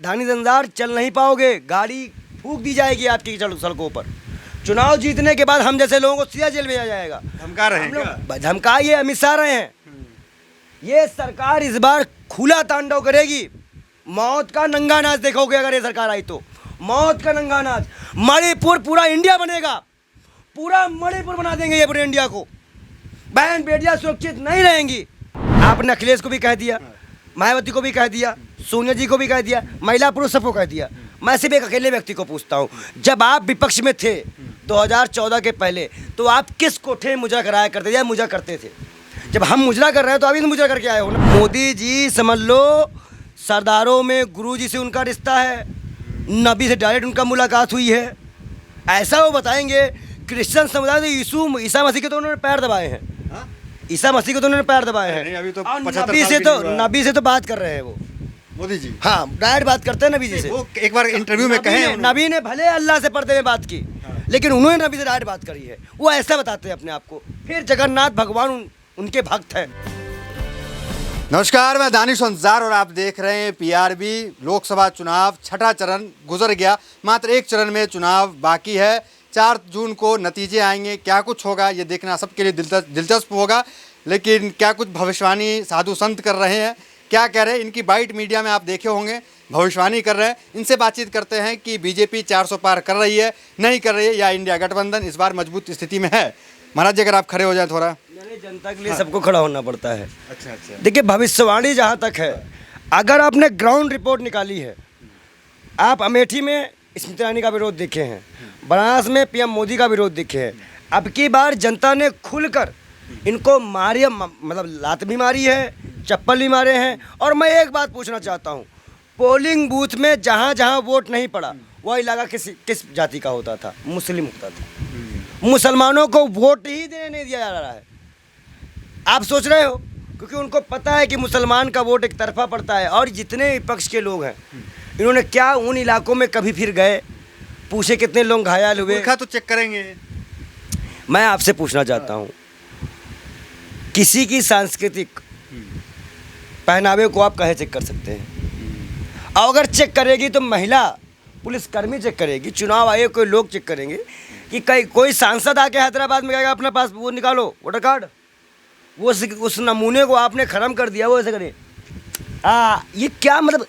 धानी जंजार चल नहीं पाओगे, गाड़ी फूंक दी जाएगी आपकी सड़कों पर। चुनाव जीतने के बाद हम जैसे लोगों को सीधा जेल भेजा जाएगा। धमका रहे हैं क्या? धमका ये अमित शाह रहे हैं। ये सरकार इस बार खुला तांडव करेगी, मौत का नंगा नाच देखोगे अगर ये सरकार आई तो। मौत का नंगा नाच, मणिपुर पूरा इंडिया बनेगा, पूरा मणिपुर बना देंगे ये पूरे इंडिया को। बहन बेटियां सुरक्षित नहीं रहेंगी। आपने अखिलेश को भी कह दिया, मायावती को भी कह दिया, सोनिया जी को भी कह दिया, महिला पुरुष सबको कह दिया। मैं सिर्फ एक अकेले व्यक्ति को पूछता हूँ, जब आप विपक्ष में थे 2014 के पहले, तो आप किस कोठे में मुजरा कराया करते थे या मुजरा करते थे? जब हम मुजरा कर रहे हैं तो अभी तो मुजरा करके आए हो ना। मोदी जी समझ लो सरदारों में गुरु जी से उनका रिश्ता है, नबी से डायरेक्ट उनका मुलाकात हुई है। ऐसा वो बताएंगे क्रिश्चियन समुदाय तो ईसा मसीह के तो उन्होंने पैर दबाए हैं। ईसा मसीह को तो उन्होंने पैर दबाए हैं। अभी तो नबी से तो बात कर रहे हैं वो मोदी जी। हाँ, डायरेक्ट बात करते हैं नबी जी से। वो एक बार इंटरव्यू में कहे नबी ने भले अल्लाह से पर्दे में बात की, लेकिन उन्होंने नबी से डायरेक्ट बात करी है। वो ऐसा बताते हैं अपने आप को। फिर जगन्नाथ भगवान उनके भक्त हैं। नमस्कार, मैं दानिश अंजार और आप देख रहे हैं पीआरबी। लोकसभा चुनाव छठा चरण गुजर गया, मात्र एक चरण में चुनाव बाकी है। 4 जून को नतीजे आएंगे, क्या कुछ होगा ये देखना सबके लिए दिलचस्प होगा। लेकिन क्या कुछ भविष्यवाणी साधु संत कर रहे हैं, क्या कह रहे हैं, इनकी बाइट मीडिया में आप देखे होंगे, भविष्यवाणी कर रहे हैं। इनसे बातचीत करते हैं कि बीजेपी 400 पार कर रही है, नहीं कर रही है, या इंडिया गठबंधन इस बार मजबूत स्थिति में है। महाराज जी अगर आप खड़े हो जाए थोड़ा। जनता के लिए सबको खड़ा होना पड़ता है। अच्छा। देखिए, भविष्यवाणी जहाँ तक है, अगर आपने ग्राउंड रिपोर्ट निकाली है, आप अमेठी में स्मृति ईरानी का विरोध देखे हैं, बनारस में पीएम मोदी का विरोध देखे हैं। अब की बार जनता ने खुलकर इनको मारी, मतलब लात भी मारी है, चप्पल भी मारे हैं। और मैं एक बात पूछना चाहता हूँ, पोलिंग बूथ में जहाँ जहाँ वोट नहीं पड़ा वह इलाका किस जाति का होता था? मुस्लिम होता था। मुसलमानों को वोट ही देने नहीं दिया जा रहा है। आप सोच रहे हो, क्योंकि उनको पता है कि मुसलमान का वोट एक तरफा पड़ता है। और जितने विपक्ष के लोग हैं, इन्होंने क्या उन इलाकों में कभी फिर गए, पूछे कितने लोग घायल हुए? तो चेक करेंगे। मैं आपसे पूछना चाहता हूँ, किसी की सांस्कृतिक पहनावे को आप कहे चेक कर सकते हैं? और अगर चेक करेगी तो महिला पुलिसकर्मी चेक करेगी, चुनाव आयोग के लोग चेक करेंगे कि कोई सांसद आके हैदराबाद में कहेगा अपने पास वो निकालो वोटर कार्ड, वो उस नमूने को आपने खत्म कर दिया, वो ऐसे करें। ये क्या मतलब,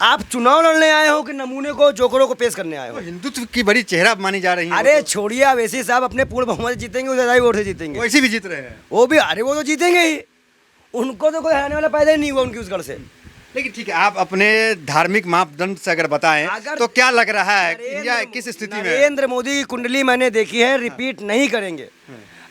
आप चुनाव लड़ने आए हो कि नमूने को, जोकरों को पेश करने आए हो? हिंदुत्व की बड़ी चेहरा मानी जा रही है। अरे छोड़िए, अवैसी साहब अपने पूर्ण बहुमत जीतेंगे, वो ज़्यादा वोट से जीतेंगे। वैसे भी जीत रहे हैं वो भी। अरे वो तो जीतेंगे ही, उनको तो कोई हराने वाला पैदा ही नहीं हुआ उनकी उस गढ़ से। लेकिन ठीक है, आप अपने धार्मिक मापदंड से अगर बताएं तो क्या लग रहा है, इंडिया किस स्थिति में? नरेंद्र मोदी की कुंडली मैंने देखी है, रिपीट नहीं करेंगे।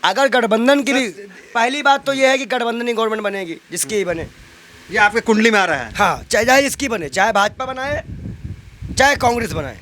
अगर गठबंधन की भी, पहली बात तो यह है कि गठबंधन की गवर्नमेंट बनेगी, जिसकी ही बने। ये आपके कुंडली में आ रहा है? हाँ, चाहे जिसकी बने, चाहे भाजपा बनाए चाहे कांग्रेस बनाए,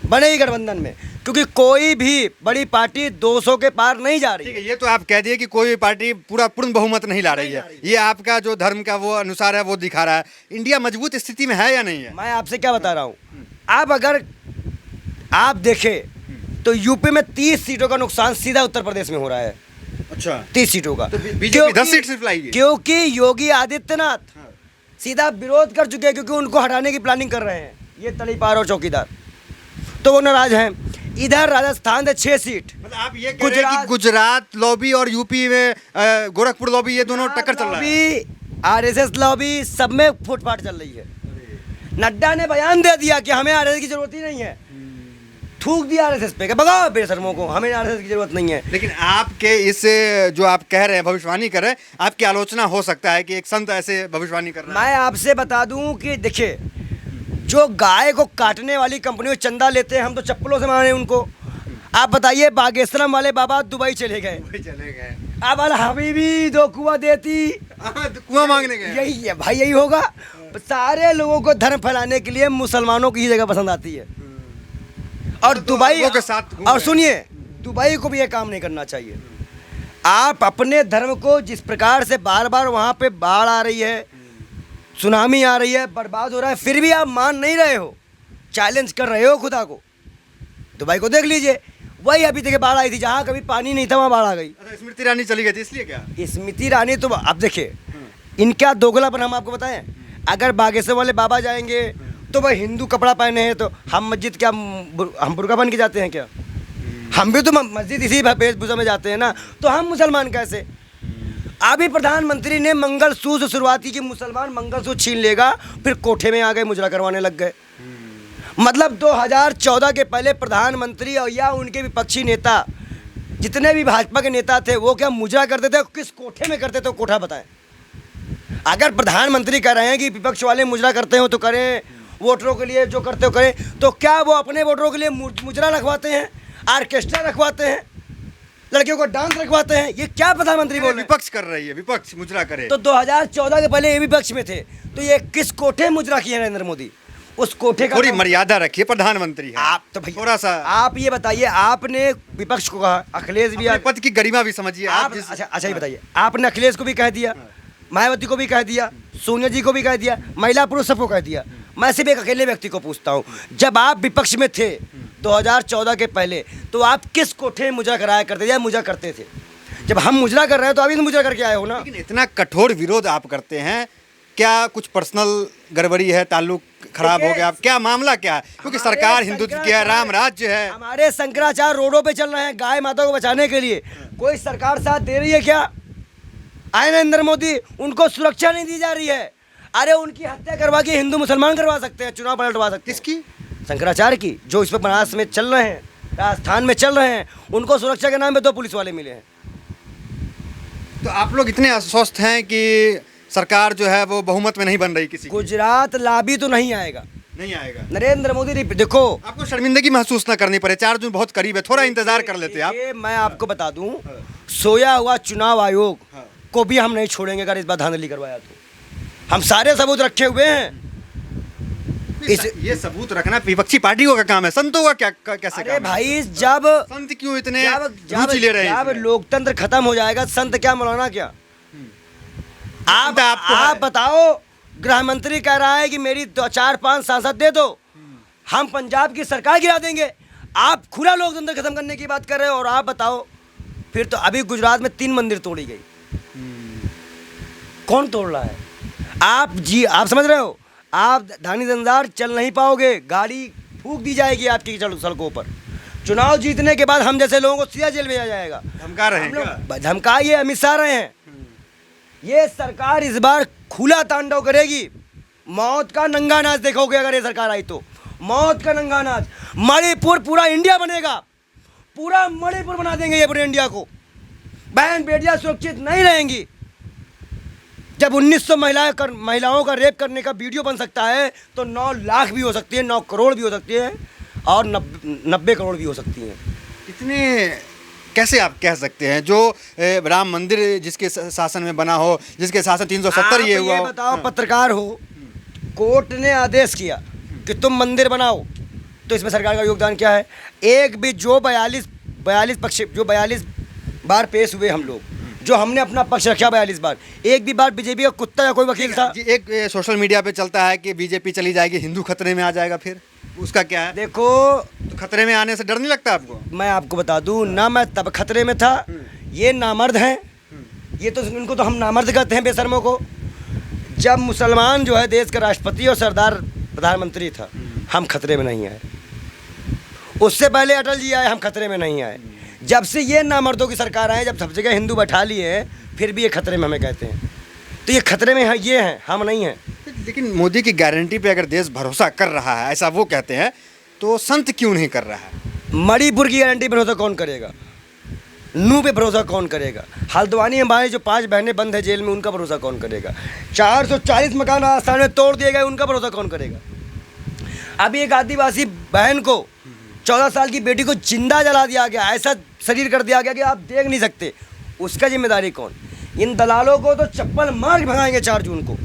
बनेगी गठबंधन में। क्योंकि कोई भी बड़ी पार्टी 200 के पार नहीं जा रही। ठीक है, ये तो आप कह दिए कि कोई भी पार्टी पूर्ण बहुमत नहीं ला रही है। ये आपका जो धर्म का वो अनुसार है वो दिखा रहा है। इंडिया मजबूत स्थिति में है या नहीं है? मैं आपसे क्या बता रहा हूँ, आप अगर आप देखें तो यूपी में 30 सीटों का नुकसान सीधा उत्तर प्रदेश में हो रहा है। अच्छा, 30 सीटों का। तो बीजेपी 10 सीट सिर्फ लाएगी, क्योंकि योगी आदित्यनाथ सीधा विरोध कर चुके हैं, क्योंकि उनको हटाने की प्लानिंग कर रहे हैं ये तड़ीपार और चौकीदार, तो वो नाराज हैं। इधर राजस्थान से 6 सीट। मतलब आप ये कह रहे हैं कि गुजरात लॉबी और यूपी में गोरखपुर लॉबी, ये दोनों टक्कर चल रहा है। आरएसएस लॉबी सब में फूटफाट चल रही है। नड्डा ने बयान दे दिया कि हमें आरएसएस की जरूरत ही नहीं है, थूक दिया आरएसएस पे, भगाओ बेशर्मों को, हमें आरएसएस की जरूरत नहीं है। लेकिन आपके इस जो आप कह रहे हैं, भविष्यवाणी कर रहे हैं, आपकी आलोचना हो सकता है कि एक संत ऐसे भविष्यवाणी कर रहा है। मैं आपसे बता दूं कि देखिए, जो गाय को काटने वाली कंपनियों चंदा लेते हैं, हम तो चप्पलों से मारे उनको। आप बताइए, बागेश्वरम वाले बाबा दुबई चले गए, अब अल हबीबी 2 कुआं देती, कुआं मांगने गए। यही है भाई, यही होगा। सारे लोगों को धर्म फैलाने के लिए मुसलमानों की ही जगह पसंद आती है। और दुबई के साथ, और सुनिए, दुबई को भी ये काम नहीं करना चाहिए। आप अपने धर्म को, जिस प्रकार से बार बार वहाँ पे बाढ़ आ रही है, सुनामी आ रही है, बर्बाद हो रहा है, फिर भी आप मान नहीं रहे हो, चैलेंज कर रहे हो खुदा को। दुबई को देख लीजिए, वही अभी तक बाढ़ आई थी, जहाँ कभी पानी नहीं था वहाँ बाढ़ आ गई। स्मृति ईरानी चली गई थी, इसलिए क्या? स्मृति ईरानी तो अब देखिए, इनका दोगलापन हम आपको बताएं। अगर बागेश्वर वाले बाबा जाएंगे तो भाई हिंदू कपड़ा पहने हैं तो हम मस्जिद क्या हम बुर्का बन के जाते हैं क्या? हम भी तो मस्जिद इसी वेशभूषा में जाते हैं ना, तो हम मुसलमान कैसे? अभी प्रधानमंत्री ने मंगलसूत्र शुरुआत की कि मुसलमान मंगलसूत्र छीन लेगा, फिर कोठे में आ गए मुजरा करवाने लग गए। मतलब 2014 के पहले प्रधानमंत्री और या उनके विपक्षी नेता जितने भी भाजपा के नेता थे वो क्या मुजरा करते थे, किस कोठे में करते थे, कोठा बताएं। अगर प्रधानमंत्री कह रहे हैं कि विपक्ष वाले मुजरा करते हो तो करें, वोटरों के लिए जो करते हो करें, तो क्या वो अपने वोटरों के लिए मुजरा रखवाते हैं, ऑर्केस्ट्रा रखवाते हैं, लड़कियों को डांस रखवाते हैं? ये क्या प्रधानमंत्री बोल रहे हैं? विपक्ष कर रही है, विपक्ष मुजरा करे। तो 2014 के पहले ये विपक्ष में थे, तो ये किस कोठे मुजरा किए नरेंद्र मोदी? उस कोठे का थोड़ी मर्यादा रखिए, प्रधानमंत्री है आप तो भैया थोड़ा सा। आप ये बताइए, आपने विपक्ष को कहा, अखिलेश भी पद की गरिमा भी समझिए आप। अच्छा ये बताइए, आपने अखिलेश को भी कह दिया, मायावती को भी कह दिया, सोनिया जी को भी कह दिया, महिला पुरुष सबको कह दिया। मैं सिर्फ एक अकेले व्यक्ति को पूछता हूँ, जब आप विपक्ष में थे 2014 के पहले, तो आप किस कोठे में मुजरा कराया करते थे या मुजरा करते थे? जब हम मुजरा कर रहे हैं तो अभी मुजरा करके आए हो ना। लेकिन इतना कठोर विरोध आप करते हैं, क्या कुछ पर्सनल गड़बड़ी है, ताल्लुक खराब हो गया, क्या मामला क्या है? क्योंकि सरकार हिंदुत्व की है, राम राज्य है। हमारे शंकराचार्य रोडों पे चल रहे हैं गाय माता को बचाने के लिए, कोई सरकार साथ दे रही है क्या? आए नरेंद्र मोदी, उनको सुरक्षा नहीं दी जा रही है। अरे उनकी हत्या करवा के हिंदू मुसलमान करवा सकते हैं, चुनाव पलटवा सकते हैं। किसकी? शंकराचार्य की, जो इस पर बनारस में चल रहे हैं, राजस्थान में चल रहे हैं, उनको सुरक्षा के नाम पे 2 पुलिस वाले मिले हैं। तो आप लोग इतने अस्वस्थ हैं कि सरकार जो है वो बहुमत में नहीं बन रही किसी की? गुजरात लाबी तो नहीं आएगा, नहीं आएगा। नरेंद्र मोदी देखो, आपको शर्मिंदगी महसूस ना करनी पड़े, 4 जून बहुत करीब है, थोड़ा इंतजार कर लेते आप। मैं आपको बता दूं, सोया हुआ चुनाव आयोग को भी हम नहीं छोड़ेंगे अगर इस बार धांधली करवाया तो। हम सारे सबूत रखे हुए हैं। ये सबूत रखना विपक्षी पार्टियों का काम है, संतों का क्या कैसे अरे काम है? भाई, जब संत क्यों इतने रुचि ले रहे हैं? जब लोकतंत्र खत्म हो जाएगा, संत क्या मौलाना क्या? आप बताओ, गृह मंत्री कह रहा है कि मेरी 4-5 सांसद दे दो, हम पंजाब की सरकार गिरा देंगे। आप खुला लोकतंत्र खत्म करने की बात कर रहे हो, और आप बताओ फिर तो अभी गुजरात में 3 मंदिर तोड़ी गई, कौन तोड़ रहा है? आप समझ रहे हो? आप धानी दंदार चल नहीं पाओगे, गाड़ी फूंक दी जाएगी आपकी सड़कों पर। चुनाव जीतने के बाद हम जैसे लोगों को सीधा जेल भेजा जाएगा। धमका रहे हैं क्या? धमका ये अमित शाह रहे हैं। ये सरकार इस बार खुला तांडव करेगी, मौत का नंगा नाच देखोगे अगर ये सरकार आई तो। मौत का नंगा नाच, मणिपुर पूरा इंडिया बनेगा, पूरा मणिपुर बना देंगे ये पूरे इंडिया को। बहन बेटियां सुरक्षित नहीं रहेंगी। जब 1900 महिलाओं का रेप करने का वीडियो बन सकता है, तो 9 लाख भी हो सकती है, 9 करोड़ भी हो सकती है, और 90 करोड़ भी हो सकती हैं। कितने कैसे आप कह सकते हैं, जो राम मंदिर जिसके शासन में बना हो, जिसके शासन 370 ये हुआ हो? बताओ, पत्रकार हो, कोर्ट ने आदेश किया कि तुम मंदिर बनाओ, तो इसमें सरकार का योगदान क्या है? एक भी जो 42 बार पेश हुए हम लोग, जो हमने अपना पक्ष रखा 42 बार, एक भी बार बीजेपी का कुत्ता या कोई वकील था? एक सोशल मीडिया पे चलता है कि बीजेपी चली जाएगी, हिंदू खतरे में आ जाएगा, फिर उसका क्या है? देखो, तो खतरे में आने से डर नहीं लगता आपको? मैं आपको बता दूं ना, मैं तब खतरे में था। ये नामर्द हैं, ये तो इनको तो हम नामर्द कहते हैं, बेशर्मों को। जब मुसलमान जो है देश का राष्ट्रपति और सरदार प्रधानमंत्री था, हम खतरे में नहीं आए। उससे पहले अटल जी आए, हम खतरे में नहीं आए। जब से ये नामर्दों की सरकार आए, जब सब जगह हिंदू बैठा लिए, फिर भी ये खतरे में हमें कहते हैं। तो ये खतरे में है, ये हैं, हम नहीं हैं। लेकिन मोदी की गारंटी पे अगर देश भरोसा कर रहा है, ऐसा वो कहते हैं, तो संत क्यों नहीं कर रहा है? मणिपुर की गारंटी पर भरोसा कौन करेगा? नू पे भरोसा कौन करेगा? हल्द्वानी हमारी जो 5 बहनें बंद है जेल में, उनका भरोसा कौन करेगा? 440 मकान राजस्थान में तोड़ दिए गए, उनका भरोसा कौन करेगा? अभी एक आदिवासी बहन को, 14 साल की बेटी को जिंदा जला दिया गया, ऐसा शरीर कर दिया गया कि आप देख नहीं सकते। उसका जिम्मेदारी कौन? इन दलालों को तो चप्पल मार के भगाएंगे 4 जून को।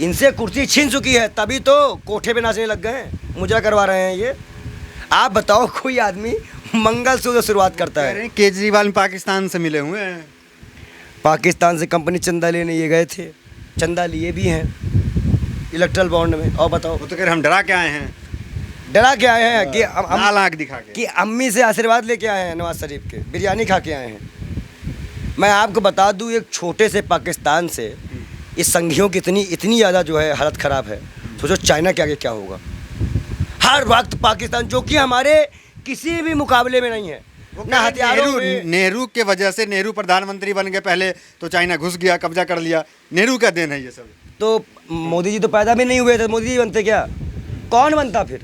इनसे कुर्सी छीन चुकी है, तभी तो कोठे पे नाचने लग गए हैं, मुजरा करवा रहे हैं ये। आप बताओ, कोई आदमी मंगलसूत्र शुरुआत करता है? केजरीवाल पाकिस्तान से मिले हुए हैं, पाकिस्तान से कंपनी चंदा लेने ये गए थे, चंदा लिए भी हैं इलेक्ट्रल बॉन्ड में। और बताओ, वो तो कह रहे हम डरा के आए हैं। डरा के आए हैं कि लाल आंख दिखा के, कि अम्मी से आशीर्वाद लेके आए हैं, नवाज शरीफ के बिरयानी खा के आए हैं। मैं आपको बता दूं, एक छोटे से पाकिस्तान से इस संघियों की इतनी ज़्यादा जो है हालत ख़राब है। सोचो चाइना के आगे क्या होगा। हर वक्त पाकिस्तान, जो कि हमारे किसी भी मुकाबले में नहीं है, ना हथियारों में। नेहरू के वजह से, नेहरू प्रधानमंत्री बन गए पहले तो चाइना घुस गया, कब्जा कर लिया, नेहरू का देन है ये सब। तो मोदी जी तो पैदा भी नहीं हुए थे, मोदी जी बनते क्या? कौन बनता फिर,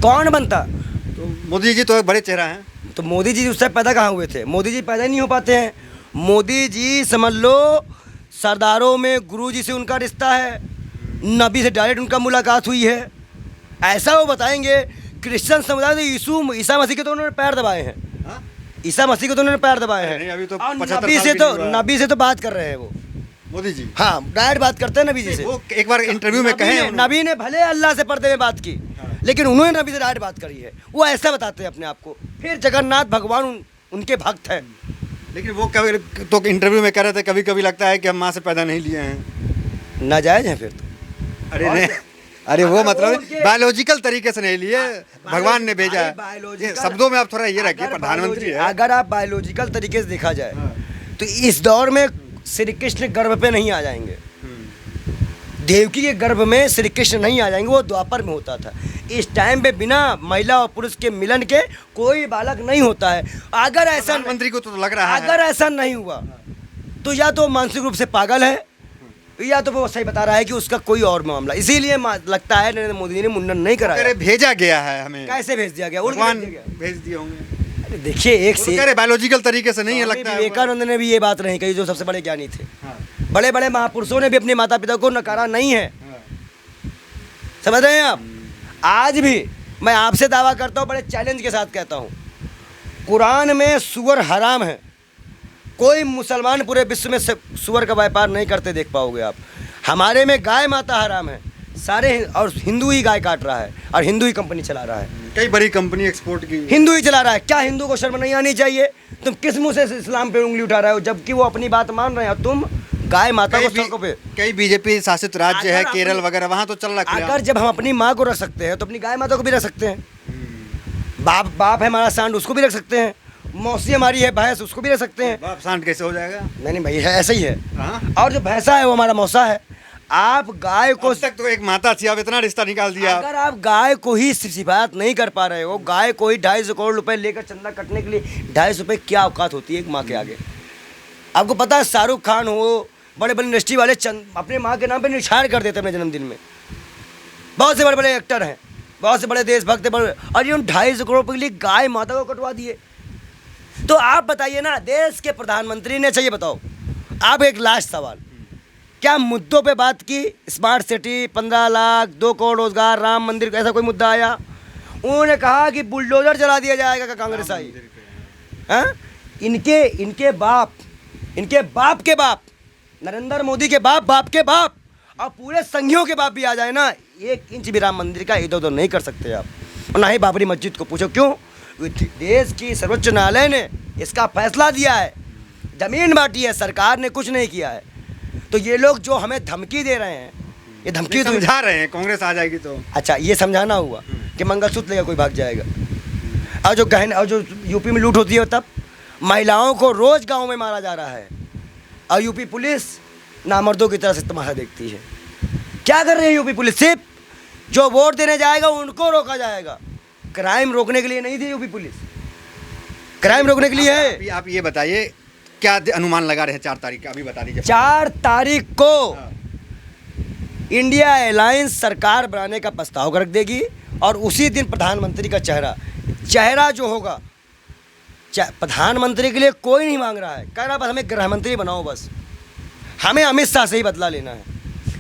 कौन बनता? तो मोदी जी तो एक बड़े चेहरा हैं। तो मोदी जी उस टाइम पैदा कहाँ हुए थे? मोदी जी पैदा ही नहीं हो पाते हैं। मोदी जी समझ लो सरदारों में गुरु जी से उनका रिश्ता है, नबी से डायरेक्ट उनका मुलाकात हुई है। ऐसा वो बताएंगे क्रिश्चियन समुदाय तो ईसा मसीह के तो उन्होंने पैर दबाए हैं। हाँ? ईसा मसीह के तो उन्होंने पैर दबाए नहीं, अभी तो हैं। और 75 नबी साल से भी तो नहीं हुआ। नबी से तो बात कर रहे हैं वो, मोदी जी। हाँ डायरेक्ट बात करते हैं नबी जी से। वो एक बार इंटरव्यू में कहे उन्होंने। नबी ने भले अल्लाह से पर्दे में बात की, लेकिन उन्होंने नबी से डायरेक्ट बात करी है। वो ऐसा बताते हैं अपने आप को। फिर जगन्नाथ भगवान उनके भक्त हैं। लेकिन वो कभी तो इंटरव्यू में कह रहे थे कभी कभी लगता है कि हम माँ से पैदा नहीं लिए हैं। नाजायज है फिर तो। अरे नहीं, अरे वो अगर वो मतलब उनके- बायोलॉजिकल तरीके से नहीं लिए, भगवान ने भेजा है। बायोलॉजिकल- ये शब्दों में आप थोड़ा ये रखिए, अगर प्रधानमंत्री है। अगर आप बायोलॉजिकल तरीके से देखा जाए हाँ। तो इस दौर में श्री कृष्ण गर्भ पे नहीं आ जाएंगे। देवकी के गर्भ में श्री कृष्ण नहीं आ जाएंगे, वो द्वापर में होता था। इस टाइम पे बिना महिला और पुरुष के मिलन के कोई बालक नहीं होता है। अगर ऐसा प्रधानमंत्री को तो लग रहा है, अगर ऐसा नहीं हुआ तो या तो मानसिक रूप से पागल है, या तो वो सही बता रहा है कि उसका कोई और मामला। इसीलिए लगता है नरेंद्र मोदी जी ने मुंडन नहीं कराया। अरे भेजा गया है हमें। कैसे भेज दिया गया? उनको भगवान भेज दिया गया। भेज दिए होंगे। अरे देखिए एक से अरे बायोलॉजिकल तरीके से नहीं है स्वामी लगता है। विवेकानंद ने भी ये बात नहीं कही, जो सबसे बड़े ज्ञानी थे। हाँ, बड़े बड़े महापुरुषों ने भी अपने माता पिता को नकारा नहीं है। हाँ। समझ रहे हैं आप? आज भी मैं आपसे दावा करता हूँ, बड़े चैलेंज के साथ कहता हूँ, कुरान में सुअर हराम है। कोई मुसलमान पूरे विश्व में सुअर का व्यापार नहीं करते देख पाओगे आप। हमारे में गाय माता हराम है सारे, और हिंदू ही गाय काट रहा है और हिंदू ही कंपनी चला रहा है, कई बड़ी कंपनी एक्सपोर्ट की। हिंदू ही चला रहा है। क्या हिंदू को शर्म नहीं आनी चाहिए? तुम किस मुंह से इस्लाम पे उंगली उठा रहे हो, जबकि वो अपनी बात मान रहे हैं। तुम गाय माता को सड़कों पे, कई बीजेपी शासित राज्य है, अगर केरल अपनी- वगैरह, वहाँ तो चल रहा है। अगर जब हम अपनी माँ को रख सकते हैं तो अपनी गाय माता को भी रख सकते हैं। बाप है हमारा सांड, उसको भी रख सकते हैं। मौसी हमारी है भैंस, उसको भी रख सकते हैं। बाप सांड कैसे हो जाएगा? नहीं भाई है, ऐसा ही है। हाँ? और जो भैंसा है वो हमारा मौसा है। आप गाय को, अब तक तो एक माता थी, अब इतना रिश्ता निकाल दिया। अगर आप गाय को ही सिफात नहीं कर पा रहे हो, गाय को ही 250 करोड़ रुपए लेकर चंदा कटने के लिए 250 रुपए क्या औकात होती है एक माँ के आगे? आपको पता है शाहरुख खान हो, बड़े बड़े इंडस्ट्री वाले अपने माँ के नाम पे निछाड़ कर देते हैं अपने जन्मदिन में। बहुत से बड़े बड़े एक्टर हैं, बहुत से बड़े देशभक्त बड़े, और ये 250 करोड़ रुपए के लिए गाय माता को कटवा दिए। तो आप बताइए ना, देश के प्रधानमंत्री ने, चाहिए बताओ आप, एक लास्ट सवाल, क्या मुद्दों पे बात की? स्मार्ट सिटी, 15 लाख, 2 करोड़ रोजगार, राम मंदिर, ऐसा कोई मुद्दा आया? उन्होंने कहा कि बुलडोजर चला दिया जाएगा कांग्रेस आई। हाँ? इनके बाप के बाप, नरेंद्र मोदी के बाप के बाप, और पूरे संघियों के बाप भी आ जाए ना, 1 इंच भी राम मंदिर का इधर उधर नहीं कर सकते आप। और ना ही बाबरी मस्जिद को पूछो क्यों? देश की सर्वोच्च न्यायालय ने इसका फैसला दिया है, जमीन बांटी है, सरकार ने कुछ नहीं किया है। तो ये लोग जो हमें धमकी दे रहे हैं, ये धमकी तो समझा रहे हैं कांग्रेस आ जाएगी तो। अच्छा, ये समझाना हुआ कि मंगलसूत्र लेकर कोई भाग जाएगा। और जो गहने, और जो यूपी में लूट होती है, तब महिलाओं को रोज गांव में मारा जा रहा है, और यूपी पुलिस नामर्दों की तरह से तमाशा देखती है। क्या कर रही है यूपी पुलिस? सिर्फ जो वोट देने जाएगा उनको रोका जाएगा। क्राइम रोकने के लिए नहीं थी यूपी पुलिस, क्राइम रोकने के लिए है। आप ये बताइए क्या अनुमान लगा रहे हैं 4 तारीख का, अभी बता दीजिए। 4 तारीख को हाँ। इंडिया एयरलाइंस सरकार बनाने का प्रस्ताव रख देगी, और उसी दिन प्रधानमंत्री का चेहरा जो होगा, प्रधानमंत्री के लिए कोई नहीं मांग रहा है, कह रहा बस हमें गृह मंत्री बनाओ, बस हमें अमित शाह से ही बदला लेना है।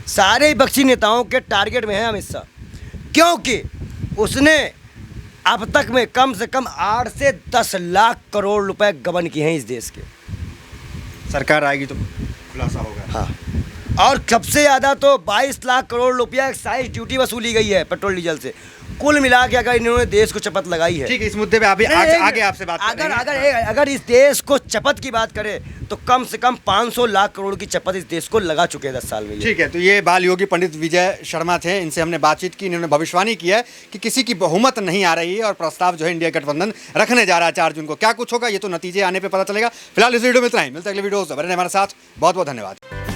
सारे विपक्षी नेताओं के टारगेट में है अमित शाह, क्योंकि उसने अब तक में कम से कम 8 से 10 लाख करोड़ रुपए गबन किए हैं इस देश के। सरकार आएगी तो खुलासा होगा। हाँ, और सबसे ज़्यादा तो 22 लाख करोड़ रुपया एक्साइज ड्यूटी वसूली गई है पेट्रोल डीजल से। कुल मिला के अगर इन्होंने देश को चपत लगाई है, ठीक है, इस मुद्दे पे आगे आपसे बात करेंगे। अगर इस देश को चपत की बात करें तो कम से कम 500 लाख करोड़ की चपत इस देश को लगा चुके हैं 10 साल में। ठीक है, तो ये बाल योगी पंडित विजय शर्मा थे, इनसे हमने बातचीत की। इन्होंने भविष्यवाणी की है कि किसी की बहुमत नहीं आ रही है, और प्रस्ताव जो है इंडिया गठबंधन रखने जा रहा है 4 जून को। क्या कुछ होगा ये तो नतीजे आने पर पता चलेगा। फिलहाल इस वीडियो में इतना ही, मिलते अगले वीडियो से। बने हमारे साथ, बहुत बहुत धन्यवाद।